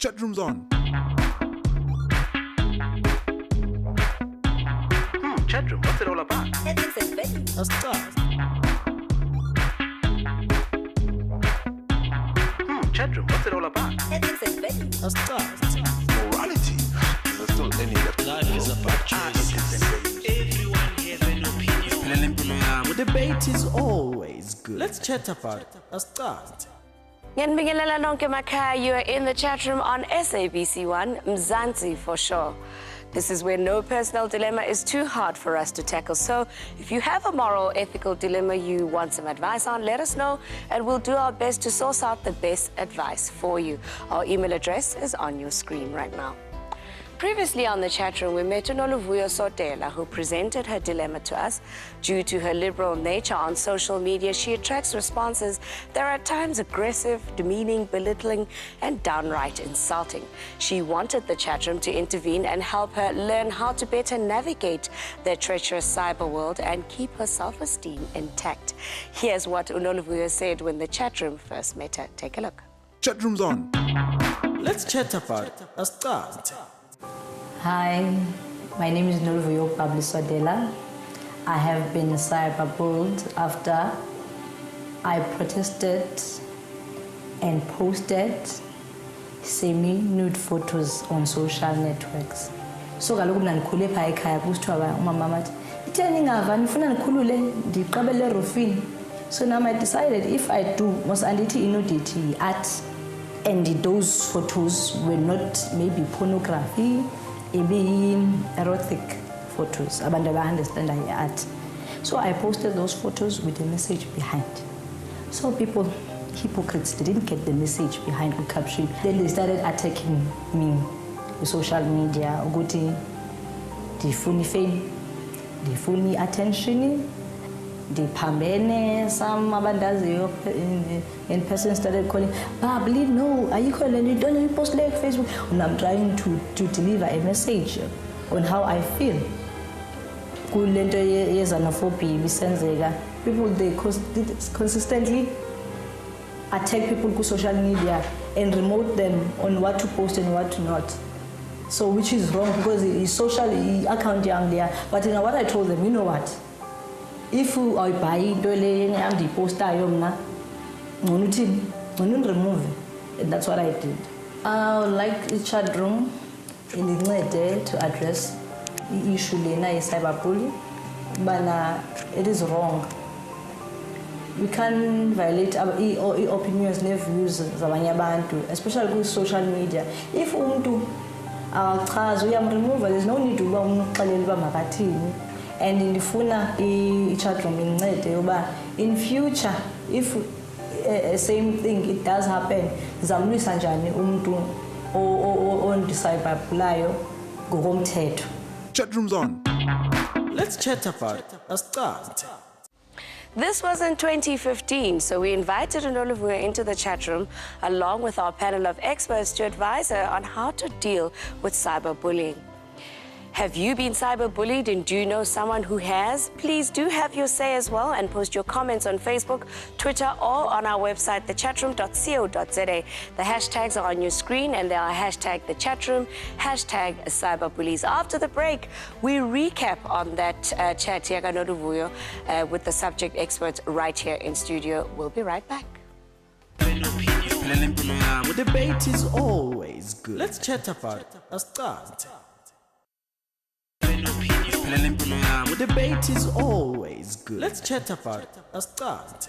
Chatroom's on. Chatroom, what's it all about? Ethics and values. A start. Chatroom, what's it all about? Ethics and values. A start. Morality. Is there still any that Life is about choices. Everyone has an opinion. Debate is always good. Let's chat about it. A start. Ngiyanibingelela nonke emakhaya. You are in the chat room on SABC1 Mzansi for sure. This is where no personal dilemma is too hard for us to tackle. So if you have a moral, ethical dilemma you want some advice on, let us know and we'll do our best to source out the best advice for you. Our email address is on your screen right now. Previously on the chat room, we met Unoluvuyo Sotela, who presented her dilemma to us. Due to her liberal nature on social media, she attracts responses that are at times aggressive, demeaning, belittling, and downright insulting. She wanted the chat room to intervene and help her learn how to better navigate the treacherous cyber world and keep her self-esteem intact. Here's what Unoluvuyo said when the chat room first met her. Take a look. Chatroom's on. Let's chat about it. A start. Hi, my name is Unoluvuyo Sodela. I have been cyberbullied after I protested and posted semi-nude photos on social networks. So kaloku mna ndikhule phaa ekhaya kusithiwa umama athi itheni ngava nifuna ndikhulule ndiqabele erofini. So now I decided if I do must andithi inudity art, and those photos were not maybe pornography, maybe erotic photos, abantu understand art. So I posted those photos with a message behind. So people, hypocrites, they didn't get the message behind the caption. Then they started attacking me with social media. Ukuthi ndifuna fame, ndifuna attention, ndiphambene. Some abandaziyo and person started calling, Babli, no, are you calling? You don't post like Facebook. And I'm trying to deliver a message on how I feel. Kulento yezanophobia bisenzeka. People, they consistently attack people on social media and remote them on what to post and what to not. So which is wrong because it's social account there. But you know what I told them, you know what? If I buy the poster, I remove it. And that's what I did. I would like the chat room in the to address the issue of cyberbullying, but it is wrong. We can't violate our opinions and views, especially with social media. If we remove, there's no need to go. And in the funa chat room in future, if same thing it does happen, zamlu sanjani on cyberbully go home ted. Chatroom's on. Let's chat about it. A start. This was in 2015, so we invited Unoluvuyo into the chat room along with our panel of experts to advise her on how to deal with cyberbullying. Have you been cyberbullied and do you know someone who has? Please do have your say as well and post your comments on Facebook, Twitter, or on our website, thechatroom.co.za. The hashtags are on your screen and they are hashtag thechatroom, hashtag cyberbullies. After the break, we recap on that chat here with the subject experts right here in studio. We'll be right back. Debate is always good. Let's chat about it. A start. Debate is always good. Let's chat about it. A start.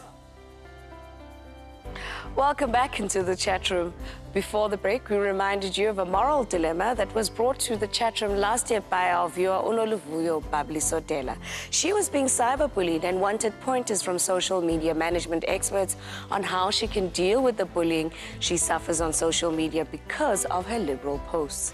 Welcome back into the chat room. Before the break, we reminded you of a moral dilemma that was brought to the chat room last year by our viewer Unoluvuyo Sodela. She was being cyberbullied and wanted pointers from social media management experts on how she can deal with the bullying she suffers on social media because of her liberal posts.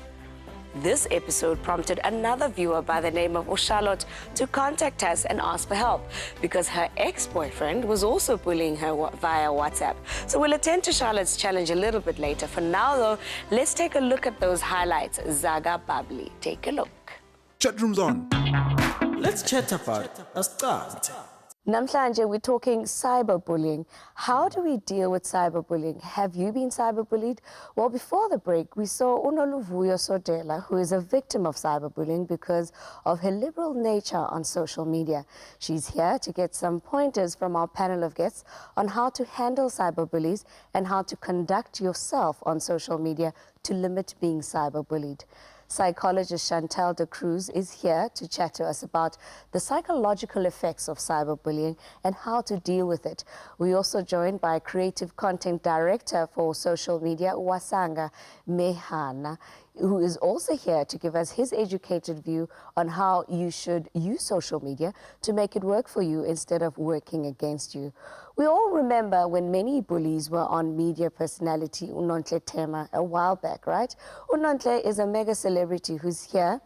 This episode prompted another viewer by the name of Charlotte to contact us and ask for help because her ex-boyfriend was also bullying her via WhatsApp. So we'll attend to Charlotte's challenge a little bit later. For now, though, let's take a look at those highlights. Zaga Babli, take a look. Chatroom's on. Let's chat about it. A start. Namhlanje, we're talking cyberbullying. How do we deal with cyberbullying? Have you been cyberbullied? Well, before the break, we saw Unoluvuyo Sodela, who is a victim of cyberbullying because of her liberal nature on social media. She's here to get some pointers from our panel of guests on how to handle cyberbullies and how to conduct yourself on social media to limit being cyberbullied. Psychologist Chantal de Cruz is here to chat to us about the psychological effects of cyberbullying and how to deal with it. We're also joined by creative content director for social media, Wasanga Mehana, who is also here to give us his educated view on how you should use social media to make it work for you instead of working against you. We all remember when many bullies were on media personality Unontle Tema a while back, right? Unontle is a mega celebrity who's here,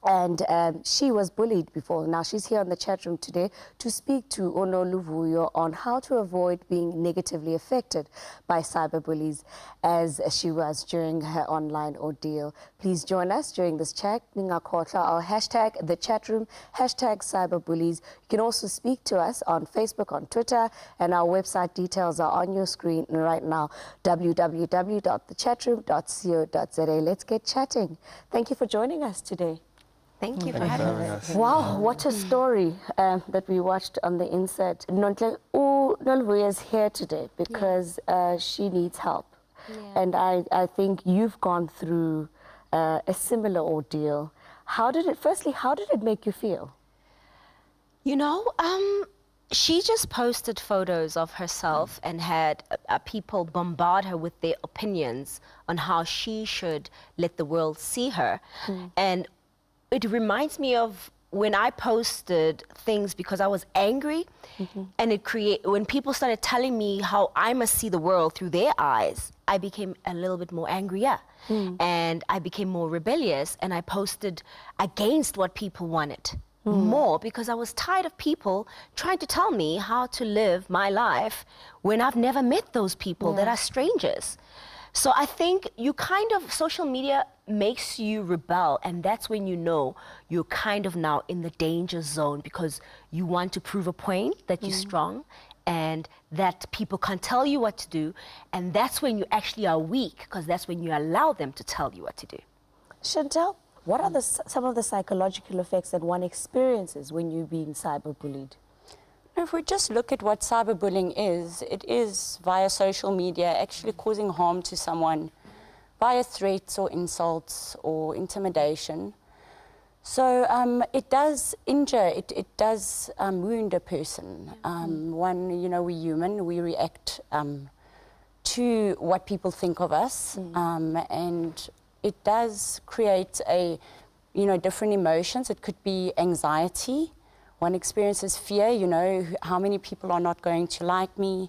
and she was bullied before. Now she's here on the chat room today to speak to Unoluvuyo on how to avoid being negatively affected by cyberbullies as she was during her online ordeal. Please join us during this chat. Our hashtag, the chat room, hashtag cyberbullies. You can also speak to us on Facebook, on Twitter, and our website details are on your screen right now, www.thechatroom.co.za. Let's get chatting. Thank you for joining us today. Thank you for having us. Wow, what a story that we watched on the insert. Noluvuyo is here today because she needs help. Yeah. And I think you've gone through a similar ordeal. Firstly, how did it make you feel? You know, she just posted photos of herself and had people bombard her with their opinions on how she should let the world see her. And it reminds me of when I posted things because I was angry, and when people started telling me how I must see the world through their eyes, I became a little bit more angrier, and I became more rebellious, and I posted against what people wanted more because I was tired of people trying to tell me how to live my life when I've never met those people that are strangers. So I think social media makes you rebel, and that's when you know you're kind of now in the danger zone because you want to prove a point that you're strong and that people can't tell you what to do, and that's when you actually are weak because that's when you allow them to tell you what to do. Chantal, what are some of the psychological effects that one experiences when you're being cyberbullied? If we just look at what cyberbullying is, it is via social media actually causing harm to someone via threats or insults or intimidation. So it does injure, it does wound a person. We're human, we react to what people think of us, and it does create different emotions. It could be anxiety. One experiences fear, how many people are not going to like me.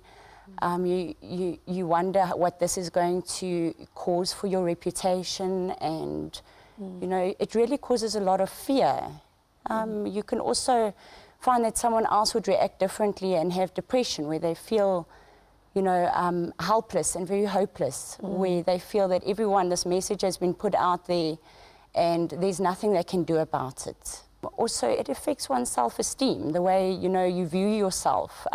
You wonder what this is going to cause for your reputation, and, it really causes a lot of fear. You can also find that someone else would react differently and have depression, where they feel, helpless and very hopeless, where they feel that this message has been put out there and there's nothing they can do about it. Also, it affects one's self-esteem, the way, you view yourself.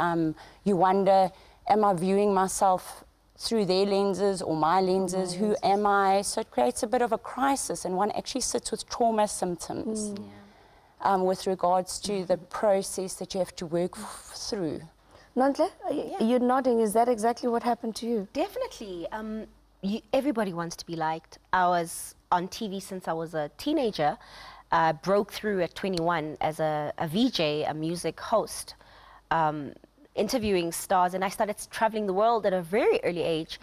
You wonder, am I viewing myself through their lenses or my lenses? Who am I? So it creates a bit of a crisis, and one actually sits with trauma symptoms with regards to the process that you have to work through. Nontle, you're nodding. Is that exactly what happened to you? Definitely. Everybody wants to be liked. I was on TV since I was a teenager. Broke through at 21 as a VJ, a music host, interviewing stars, and I started traveling the world at a very early age.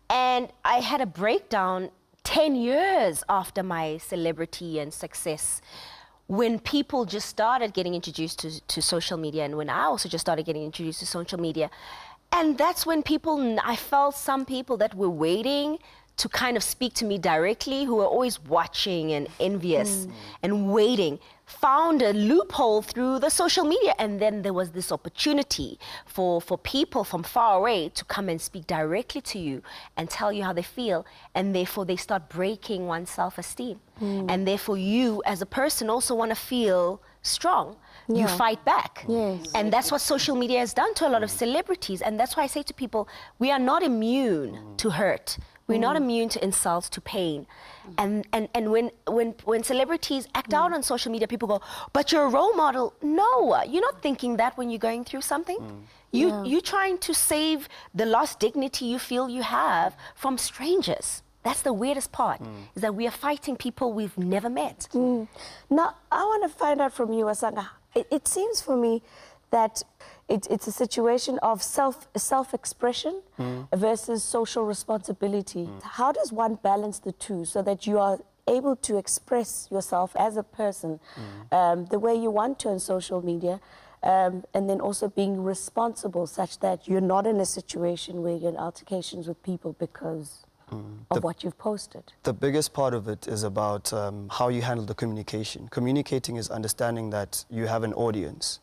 And I had a breakdown 10 years after my celebrity and success, when people just started getting introduced to social media, and when I also just started getting introduced to social media. And that's when I felt some people that were waiting to kind of speak to me directly, who are always watching and envious and waiting, found a loophole through the social media. And then there was this opportunity for people from far away to come and speak directly to you and tell you how they feel. And therefore they start breaking one's self-esteem. And therefore you as a person also want to feel strong, you fight back. Yes. And that's what social media has done to a lot of celebrities. And that's why I say to people, we are not immune to hurt. We're not immune to insults, to pain. And when celebrities act out on social media, people go, but you're a role model. No, you're not thinking that when you're going through something. You're trying to save the lost dignity you feel you have from strangers. That's the weirdest part, is that we are fighting people we've never met. Now, I want to find out from you, Asanga. It seems for me that it's a situation of self-expression versus social responsibility. How does one balance the two so that you are able to express yourself as a person the way you want to on social media, and then also being responsible such that you're not in a situation where you're in altercations with people because of what you've posted? The biggest part of it is about how you handle the communication. Communicating is understanding that you have an audience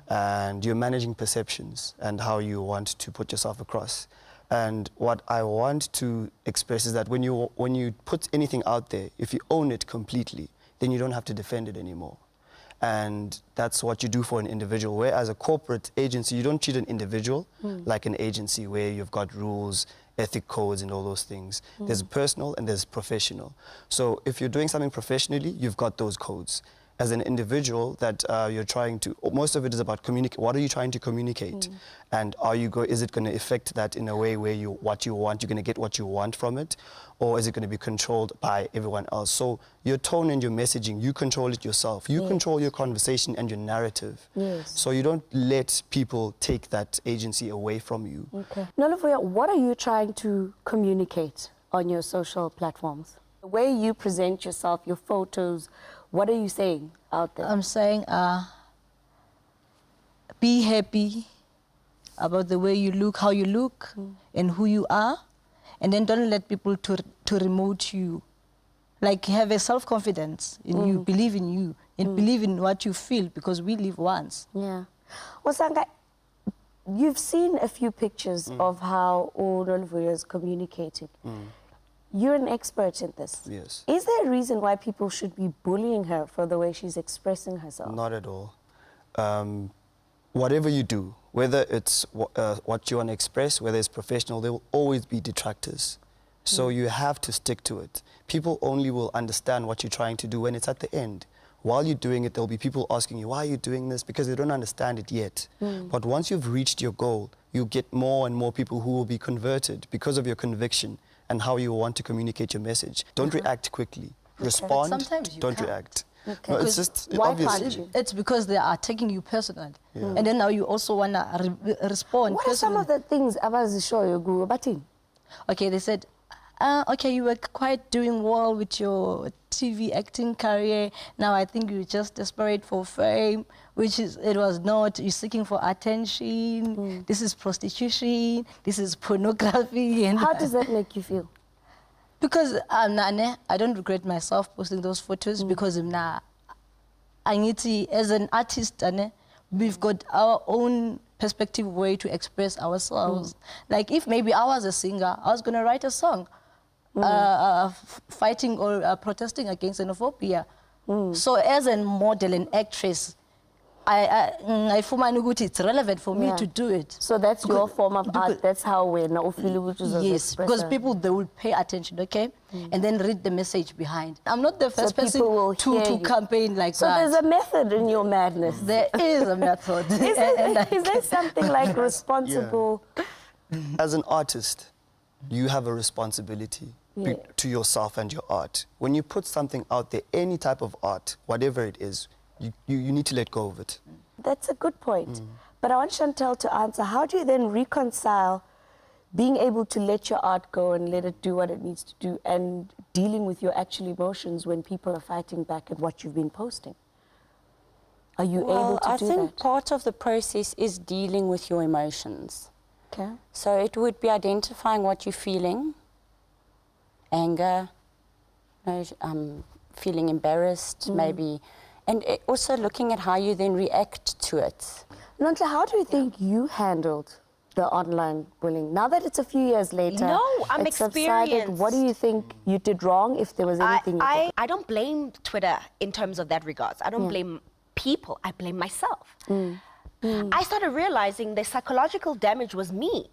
and you're managing perceptions and how you want to put yourself across. And what I want to express is that when you put anything out there, if you own it completely, then you don't have to defend it anymore. And that's what you do for an individual. Whereas a corporate agency, you don't treat an individual like an agency where you've got rules, ethic codes and all those things. There's personal and there's professional. So if you're doing something professionally, you've got those codes. As an individual that you're trying to, most of it is about communicate. What are you trying to communicate? And is it going to affect that in a way where what you want, you're going to get what you want from it? Or is it going to be controlled by everyone else? So your tone and your messaging, you control it yourself. You control your conversation and your narrative. So you don't let people take that agency away from you. Okay. Noluvuyo, what are you trying to communicate on your social platforms? The way you present yourself, your photos, what are you saying out there? I'm saying be happy about the way you look, how you look, and who you are. And then don't let people to remote you. Like, have a self-confidence in you, believe in you, and believe in what you feel, because we live once. Yeah. Well, Sanga, you've seen a few pictures of how Noluvuyo is communicating. You're an expert in this. Yes. Is there a reason why people should be bullying her for the way she's expressing herself? Not at all. Whatever you do, whether it's what you want to express, whether it's professional, there will always be detractors. So you have to stick to it. People only will understand what you're trying to do when it's at the end. While you're doing it, there'll be people asking you, why are you doing this? Because they don't understand it yet. But once you've reached your goal, you'll get more and more people who will be converted because of your conviction and how you want to communicate your message. Don't react quickly. Respond, sometimes you don't can't. react. Okay. No, it's just Why obvious. can't you? It's because they are taking you personally. And then now you also want to respond What are some personally. of the things abazishoyo kubatini? Okay, they said, okay, you were quite doing well with your TV acting career. Now I think you're just desperate for fame, which it was not. You're seeking for attention. This is prostitution. This is pornography. And How does that make you feel? because I don't regret myself posting those photos because I need to, as an artist, we've got our own perspective way to express ourselves. Like if maybe I was a singer, I was going to write a song fighting or protesting against xenophobia. So as a model and actress, I feel it's relevant for me to do it. So that's your form of art. That's how we're now feeling. Yes, because people, they will pay attention, okay? And then read the message behind. I'm not the first person to campaign like that. So there's a method in your madness. There is a method. Is there something like responsible? As an artist, you have a responsibility to yourself and your art. When you put something out there, any type of art, whatever it is, you need to let go of it. That's a good point. But I want Chantel to answer, how do you then reconcile being able to let your art go and let it do what it needs to do and dealing with your actual emotions when people are fighting back at what you've been posting? Are you able to do that? I think part of the process is dealing with your emotions. Okay. So it would be identifying what you're feeling, anger, feeling embarrassed, maybe, and also looking at how you then react to it. Nonhle, how do you think you handled the online bullying? Now that it's a few years later, No, I'm it's subsided, experienced. what do you think you did wrong, if there was anything you did? I don't blame Twitter in terms of that regards. I don't blame people, I blame myself. I started realizing the psychological damage was me.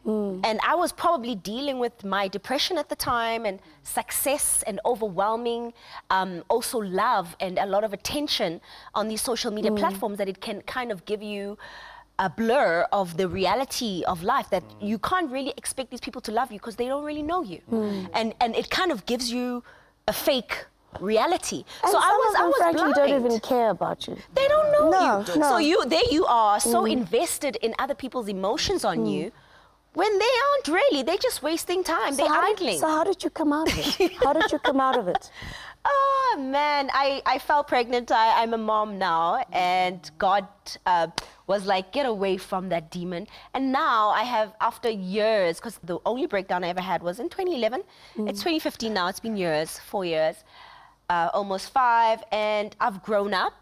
And I was probably dealing with my depression at the time, and success and overwhelming, also love and a lot of attention on these social media platforms, that it can kind of give you a blur of the reality of life, that you can't really expect these people to love you because they don't really know you. And it kind of gives you a fake reality. And so I was frankly blind. don't even care about you. They don't know you. No. So there you are, so invested in other people's emotions on you, when they aren't really. They're just wasting time. They're idling. So how did you come out of it? How did you come out of it? Oh, man, I fell pregnant. I'm a mom now, and God was like, get away from that demon. And now I have, after years, because the only breakdown I ever had was in 2011. It's 2015 now. It's been years, 4 years. Almost 5, and I've grown up.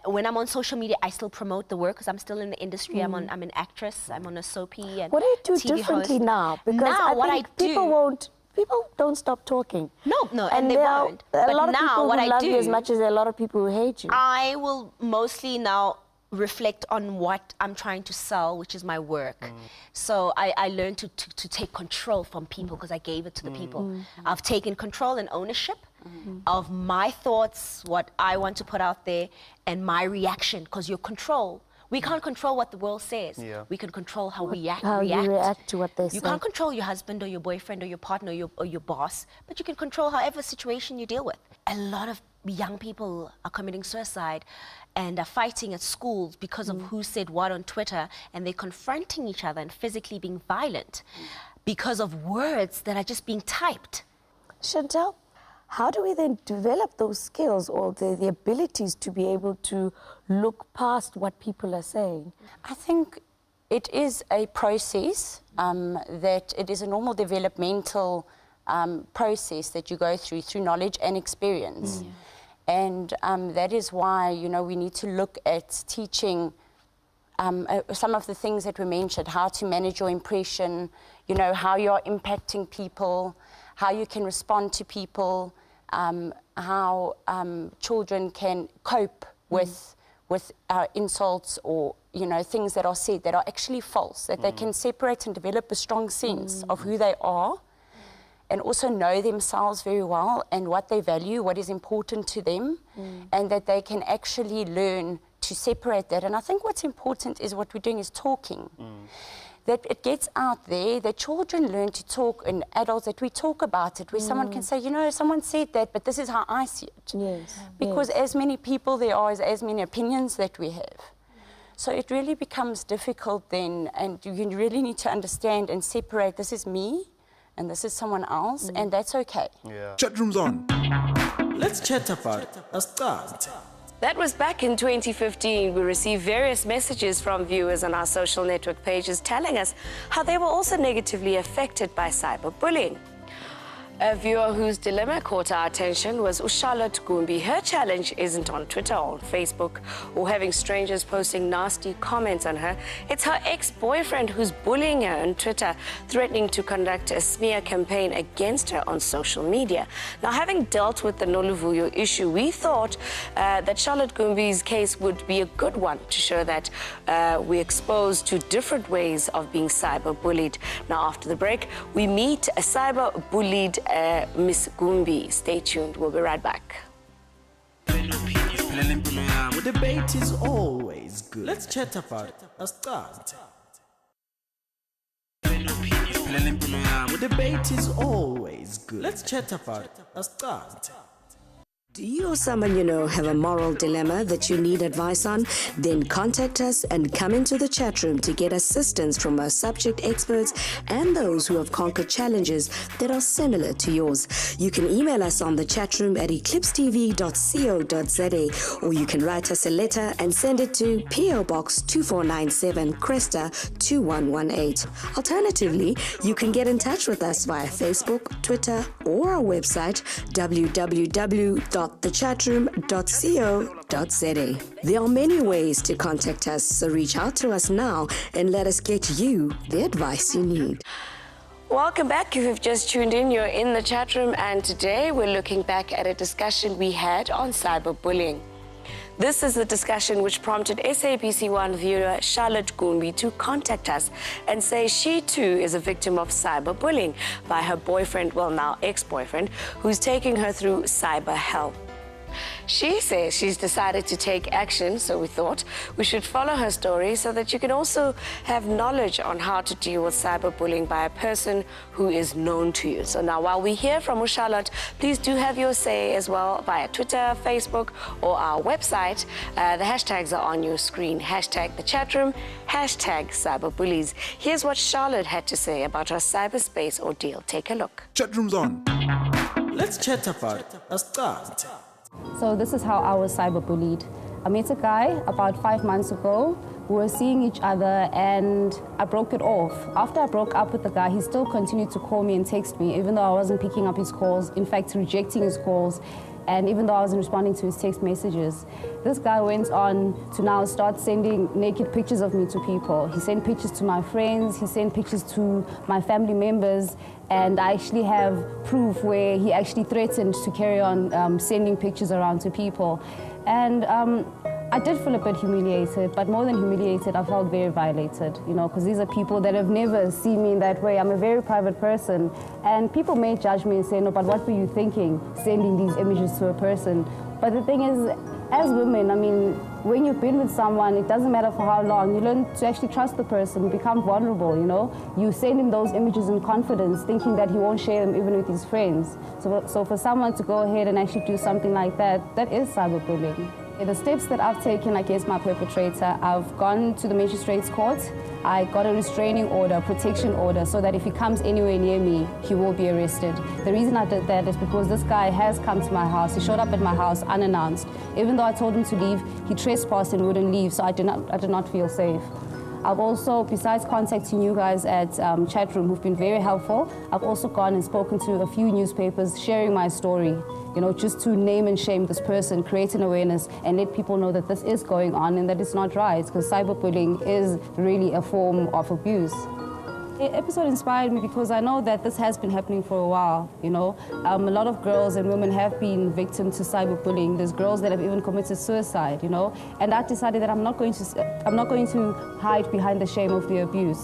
When I'm on social media, I still promote the work because I'm still in the industry. I'm an actress. I'm on a soapy and What do you do TV differently host. now? Because now, I think people don't stop talking. No, and they won't. A lot of now, people what who I love do, you as much as there are a lot of people who hate you. I will mostly now reflect on what I'm trying to sell, which is my work. So I learned to take control from people because I gave it to the people. I've taken control and ownership of my thoughts, what I want to put out there, and my reaction, because we can't control what the world says. We can control how we react. You react to what they say. You can't control your husband or your boyfriend or your partner or your boss, but you can control however situation you deal with. A lot of young people are committing suicide and are fighting at schools because of who said what on Twitter, and they're confronting each other and physically being violent because of words that are just being typed. Chantel, how do we then develop those skills or the abilities to be able to look past what people are saying? I think it is a process, that it is a normal developmental process that you go through knowledge and experience. And that is why, we need to look at teaching some of the things that were mentioned, how to manage your impression, how you're impacting people, how you can respond to people, how children can cope with insults or, things that are said that are actually false, that they can separate and develop a strong sense of who they are, and also know themselves very well and what they value, what is important to them, and that they can actually learn to separate that. And I think what's important is what we're doing is talking. That it gets out there, that children learn to talk, and adults, that we talk about it, where someone can say, someone said that, but this is how I see it. Yes. Because as many people there are, as many opinions that we have. So it really becomes difficult then, and you really need to understand and separate, this is me, and this is someone else, and that's okay. Chatroom's on. Let's chat about a start. That was back in 2015. We received various messages from viewers on our social network pages telling us how they were also negatively affected by cyberbullying. A viewer whose dilemma caught our attention was Charlotte Gumbi. Her challenge isn't on Twitter or on Facebook or having strangers posting nasty comments on her. It's her ex-boyfriend who's bullying her on Twitter, threatening to conduct a smear campaign against her on social media. Now, having dealt with the Noluvuyo issue, we thought that Charlotte Gumbi's case would be a good one to show that we're exposed to different ways of being cyber-bullied. Now, after the break, we meet a cyber-bullied Miss Gumbi. Stay tuned. We'll be right back. Debate is always good. Let's chat about a start. Debate is always good. Let's chat about a start. Do you or someone you know have a moral dilemma that you need advice on? Then contact us and come into the chat room to get assistance from our subject experts and those who have conquered challenges that are similar to yours. You can email us on the chat room at eclipsetv.co.za, or you can write us a letter and send it to PO Box 2497 Cresta 2118. Alternatively, you can get in touch with us via Facebook, Twitter, or our website www.thechatroom.co.za. There are many ways to contact us, so reach out to us now and let us get you the advice you need. Welcome back. If you've just tuned in, you're in the chat room, and today we're looking back at a discussion we had on cyberbullying. This is the discussion which prompted SABC1 viewer Charlotte Gumbi to contact us and say she too is a victim of cyberbullying by her boyfriend, well now ex-boyfriend, who's taking her through cyber hell. She says she's decided to take action, so we thought we should follow her story so that you can also have knowledge on how to deal with cyberbullying by a person who is known to you. So now while we hear from Charlotte, please do have your say as well via Twitter, Facebook or our website. The hashtags are on your screen. Hashtag the chatroom, hashtag cyberbullies. Here's what Charlotte had to say about her cyberspace ordeal. Take a look. Chatroom's on. Let's chat about a start. So this is how I was cyberbullied. I met a guy about 5 months ago. We were seeing each other and I broke it off. After I broke up with the guy, he still continued to call me and text me, even though I wasn't picking up his calls, in fact, rejecting his calls, and even though I wasn't responding to his text messages. This guy went on to now start sending naked pictures of me to people. He sent pictures to my friends, he sent pictures to my family members, and I actually have proof where he actually threatened to carry on sending pictures around to people. And I did feel a bit humiliated, but more than humiliated, I felt very violated, you know, because these are people that have never seen me in that way. I'm a very private person, and people may judge me and say, no, but what were you thinking, sending these images to a person? But the thing is, as women, I mean, when you've been with someone, it doesn't matter for how long, you learn to actually trust the person, you become vulnerable, you know? You send him those images in confidence, thinking that he won't share them even with his friends. So for someone to go ahead and actually do something like that, that is cyberbullying. The steps that I've taken against my perpetrator, I've gone to the magistrate's court. I got a restraining order, protection order, so that if he comes anywhere near me, he will be arrested. The reason I did that is because this guy has come to my house. He showed up at my house unannounced. Even though I told him to leave, he trespassed and wouldn't leave, so I did not feel safe. I've also, besides contacting you guys at Chatroom, who've been very helpful, I've also gone and spoken to a few newspapers sharing my story, you know, just to name and shame this person, create an awareness and let people know that this is going on and that it's not right, because cyberbullying is really a form of abuse. The episode inspired me because I know that this has been happening for a while, you know. A lot of girls and women have been victims to cyberbullying. There's girls that have even committed suicide, you know. And I decided that I'm not going to hide behind the shame of the abuse,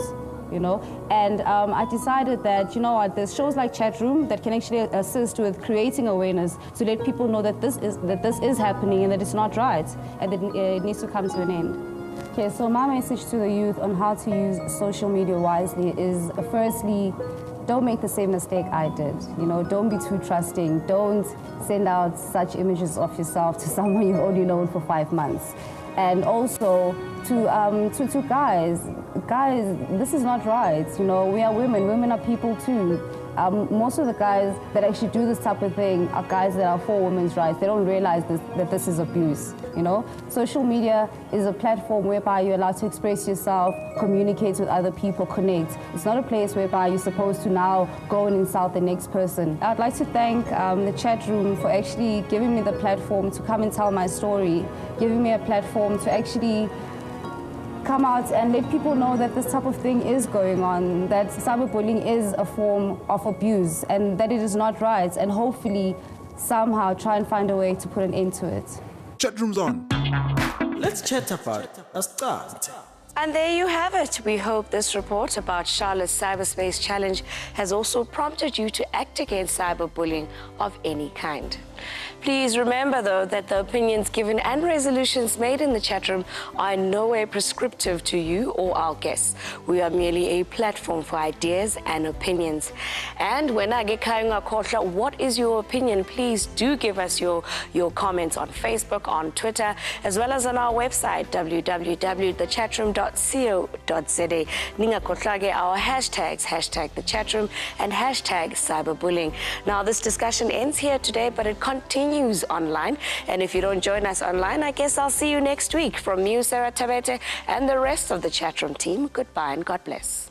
you know. And I decided that, you know what, there's shows like Chatroom that can actually assist with creating awareness to let people know that this is happening and that it's not right and that it needs to come to an end. Okay, so my message to the youth on how to use social media wisely is, firstly, don't make the same mistake I did. You know, don't be too trusting. Don't send out such images of yourself to someone you've only known for 5 months. And also to guys, this is not right. You know, we are women. Women are people too. Most of the guys that actually do this type of thing are guys that are for women's rights. They don't realize that this is abuse, you know? Social media is a platform whereby you're allowed to express yourself, communicate with other people, connect. It's not a place whereby you're supposed to now go and insult the next person. I'd like to thank the chat room for actually giving me the platform to come and tell my story, giving me a platform to actually come out and let people know that this type of thing is going on, that cyberbullying is a form of abuse and that it is not right, and hopefully somehow try and find a way to put an end to it. Chatroom's on. Let's chat about a start. And there you have it. We hope this report about Charlotte's cyberspace challenge has also prompted you to act against cyberbullying of any kind. Please remember, though, that the opinions given and resolutions made in the chat room are in no way prescriptive to you or our guests. We are merely a platform for ideas and opinions. And when I get Kayunga Kotla, what is your opinion? Please do give us your comments on Facebook, on Twitter, as well as on our website, www.thechatroom.co.za. Ninga Kotlage, our hashtags, hashtag the chatroom and hashtag cyberbullying. Now, this discussion ends here today, but it continues online. And if you don't join us online, I guess I'll see you next week. From me, Sarah Tabete, and the rest of the Chatroom team, goodbye and God bless.